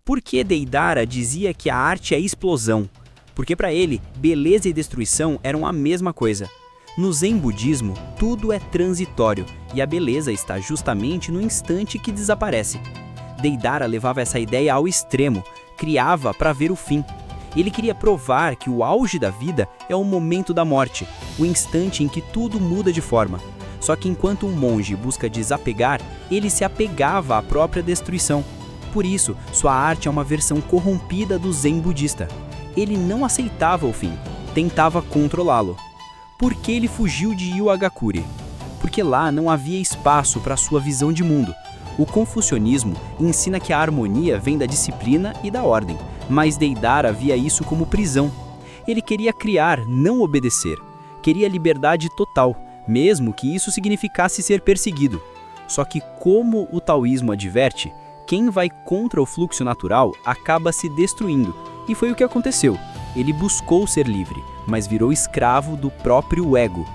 Por que Deidara dizia que a arte é explosão? Porque para ele, beleza e destruição eram a mesma coisa. No Zen budismo, tudo é transitório e a beleza está justamente no instante que desaparece. Deidara levava essa ideia ao extremo, criava para ver o fim. Ele queria provar que o auge da vida é o momento da morte, o instante em que tudo muda de forma. Só que enquanto um monge busca desapegar, ele se apegava à própria destruição. Por isso, sua arte é uma versão corrompida do Zen budista. Ele não aceitava o fim, tentava controlá-lo. Por que ele fugiu de Iwagakure? Porque lá não havia espaço para sua visão de mundo. O confucionismo ensina que a harmonia vem da disciplina e da ordem, mas Deidara via isso como prisão. Ele queria criar, não obedecer. Queria liberdade total, mesmo que isso significasse ser perseguido. Só que, como o taoísmo adverte, quem vai contra o fluxo natural acaba se destruindo. E foi o que aconteceu. Ele buscou ser livre, mas virou escravo do próprio ego.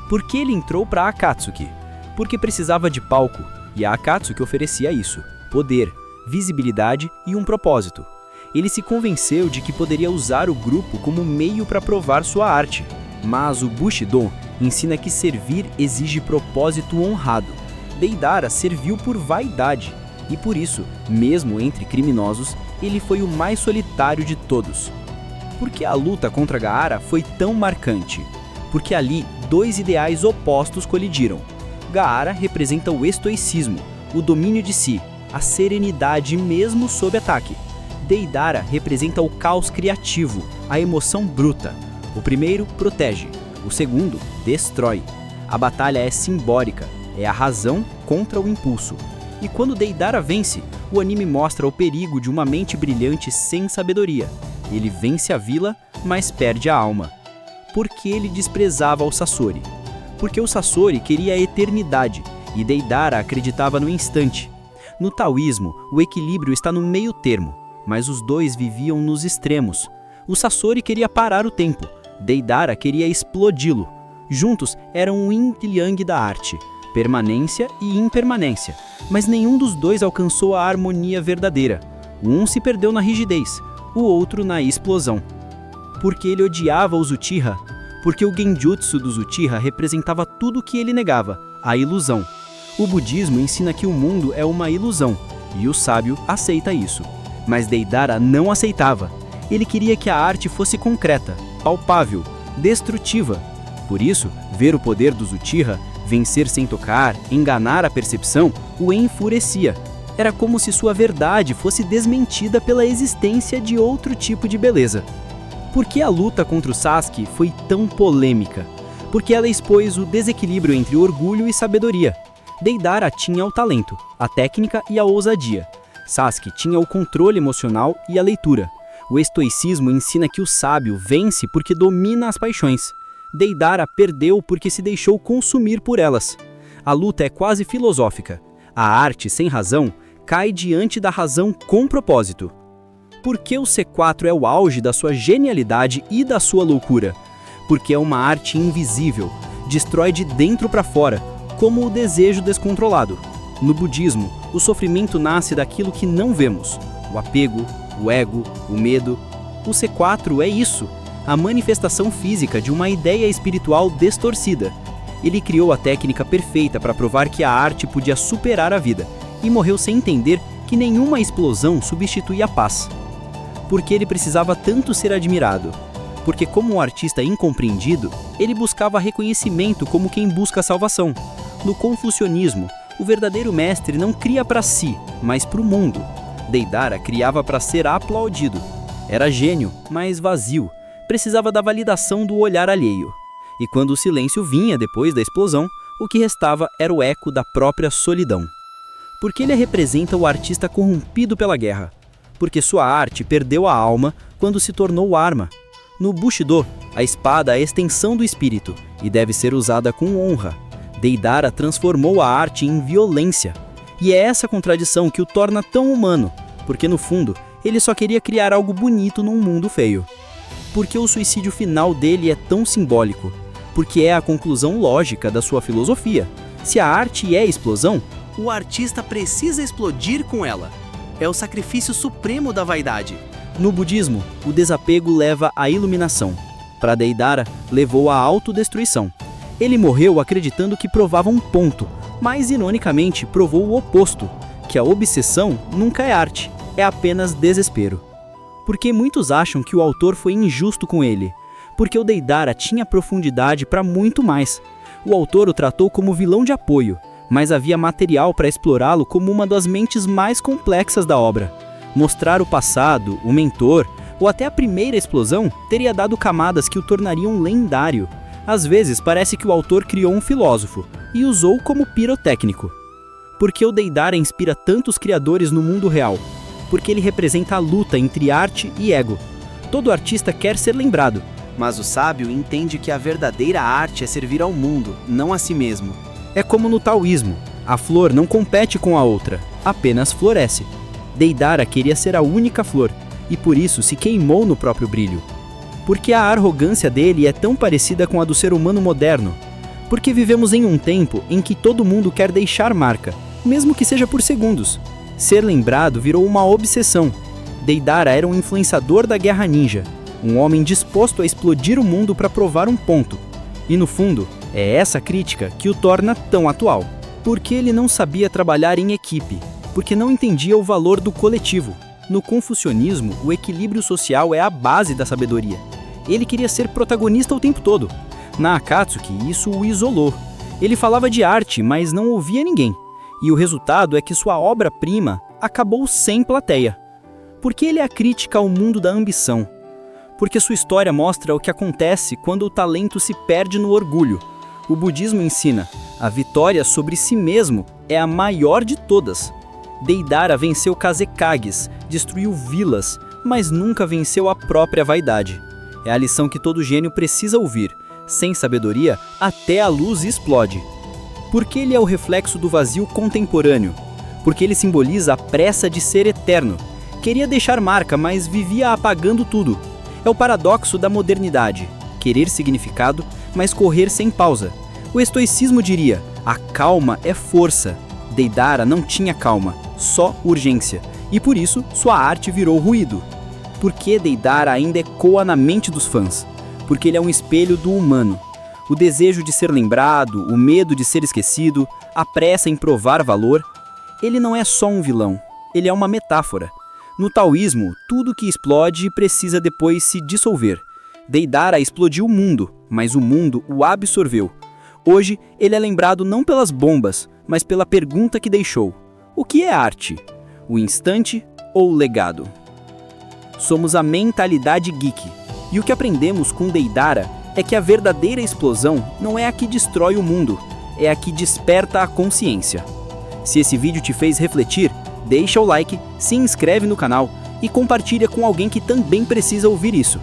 Por que ele entrou para a Akatsuki? Porque precisava de palco, e a Akatsuki oferecia isso: poder, visibilidade e um propósito. Ele se convenceu de que poderia usar o grupo como meio para provar sua arte. Mas o Bushido ensina que servir exige propósito honrado. Deidara serviu por vaidade, e por isso, mesmo entre criminosos, ele foi o mais solitário de todos. Por que a luta contra Gaara foi tão marcante? Porque ali, dois ideais opostos colidiram. Gaara representa o estoicismo, o domínio de si, a serenidade mesmo sob ataque. Deidara representa o caos criativo, a emoção bruta. O primeiro protege, o segundo destrói. A batalha é simbólica, é a razão contra o impulso. E quando Deidara vence, o anime mostra o perigo de uma mente brilhante sem sabedoria. Ele vence a vila, mas perde a alma. Por que ele desprezava o Sasori? Porque o Sasori queria a eternidade, e Deidara acreditava no instante. No taoísmo, o equilíbrio está no meio termo, mas os dois viviam nos extremos. O Sasori queria parar o tempo, Deidara queria explodi-lo. Juntos eram o yin e yang da arte, permanência e impermanência, mas nenhum dos dois alcançou a harmonia verdadeira. Um se perdeu na rigidez, o outro na explosão. Porque ele odiava os Uchiha? Porque o Genjutsu dos Uchiha representava tudo o que ele negava, a ilusão. O budismo ensina que o mundo é uma ilusão, e o sábio aceita isso. Mas Deidara não aceitava. Ele queria que a arte fosse concreta, palpável, destrutiva. Por isso, ver o poder dos Uchiha, vencer sem tocar, enganar a percepção, o enfurecia. Era como se sua verdade fosse desmentida pela existência de outro tipo de beleza. Por que a luta contra o Sasuke foi tão polêmica? Porque ela expôs o desequilíbrio entre orgulho e sabedoria. Deidara tinha o talento, a técnica e a ousadia. Sasuke tinha o controle emocional e a leitura. O estoicismo ensina que o sábio vence porque domina as paixões. Deidara perdeu porque se deixou consumir por elas. A luta é quase filosófica. A arte sem razão cai diante da razão com propósito. Por que o C4 é o auge da sua genialidade e da sua loucura? Porque é uma arte invisível, destrói de dentro para fora, como o desejo descontrolado. No budismo, o sofrimento nasce daquilo que não vemos: o apego, o ego, o medo. O C4 é isso, a manifestação física de uma ideia espiritual distorcida. Ele criou a técnica perfeita para provar que a arte podia superar a vida, e morreu sem entender que nenhuma explosão substituía a paz. Por que ele precisava tanto ser admirado? Porque, como um artista incompreendido, ele buscava reconhecimento como quem busca a salvação. No confucionismo, o verdadeiro mestre não cria para si, mas para o mundo. Deidara criava para ser aplaudido. Era gênio, mas vazio. Precisava da validação do olhar alheio. E quando o silêncio vinha depois da explosão, o que restava era o eco da própria solidão. Porque ele representa o artista corrompido pela guerra. Porque sua arte perdeu a alma quando se tornou arma. No Bushido, a espada é a extensão do espírito e deve ser usada com honra. Deidara transformou a arte em violência. E é essa contradição que o torna tão humano, porque no fundo, ele só queria criar algo bonito num mundo feio. Porque o suicídio final dele é tão simbólico? Porque é a conclusão lógica da sua filosofia. Se a arte é explosão, o artista precisa explodir com ela. É o sacrifício supremo da vaidade. No budismo, o desapego leva à iluminação. Para Deidara, levou à autodestruição. Ele morreu acreditando que provava um ponto, mas ironicamente provou o oposto, que a obsessão nunca é arte, é apenas desespero. Porque muitos acham que o autor foi injusto com ele, porque o Deidara tinha profundidade para muito mais. O autor o tratou como vilão de apoio, mas havia material para explorá-lo como uma das mentes mais complexas da obra. Mostrar o passado, o mentor, ou até a primeira explosão teria dado camadas que o tornariam lendário. Às vezes parece que o autor criou um filósofo e usou como pirotécnico. Porque o Deidara inspira tantos criadores no mundo real? Porque ele representa a luta entre arte e ego. Todo artista quer ser lembrado, Mas o sábio entende que a verdadeira arte é servir ao mundo, não a si mesmo. É como no taoísmo, a flor não compete com a outra, apenas floresce. Deidara queria ser a única flor, e por isso se queimou no próprio brilho. Porque a arrogância dele é tão parecida com a do ser humano moderno. Porque vivemos em um tempo em que todo mundo quer deixar marca, mesmo que seja por segundos. Ser lembrado virou uma obsessão. Deidara era um influenciador da guerra ninja, um homem disposto a explodir o mundo para provar um ponto. E no fundo, é essa crítica que o torna tão atual. Porque ele não sabia trabalhar em equipe, porque não entendia o valor do coletivo. No confucionismo, o equilíbrio social é a base da sabedoria. Ele queria ser protagonista o tempo todo. Na Akatsuki, isso o isolou. Ele falava de arte, mas não ouvia ninguém. E o resultado é que sua obra-prima acabou sem plateia. Porque ele é a crítica ao mundo da ambição. Porque sua história mostra o que acontece quando o talento se perde no orgulho. O budismo ensina, a vitória sobre si mesmo é a maior de todas. Deidara venceu Kazekages, destruiu vilas, mas nunca venceu a própria vaidade. É a lição que todo gênio precisa ouvir. Sem sabedoria, até a luz explode. Porque ele é o reflexo do vazio contemporâneo. Porque ele simboliza a pressa de ser eterno. Queria deixar marca, mas vivia apagando tudo. É o paradoxo da modernidade. Querer significado, mas correr sem pausa. O estoicismo diria, a calma é força. Deidara não tinha calma, só urgência. E por isso, sua arte virou ruído. Porque Deidara ainda ecoa na mente dos fãs? Porque ele é um espelho do humano. O desejo de ser lembrado, o medo de ser esquecido, a pressa em provar valor. Ele não é só um vilão, ele é uma metáfora. No taoísmo, tudo que explode precisa depois se dissolver. Deidara explodiu o mundo, mas o mundo o absorveu. Hoje, ele é lembrado não pelas bombas, mas pela pergunta que deixou. O que é arte? O instante ou o legado? Somos a mentalidade geek. E o que aprendemos com Deidara é que a verdadeira explosão não é a que destrói o mundo, é a que desperta a consciência. Se esse vídeo te fez refletir, deixa o like, se inscreve no canal e compartilha com alguém que também precisa ouvir isso.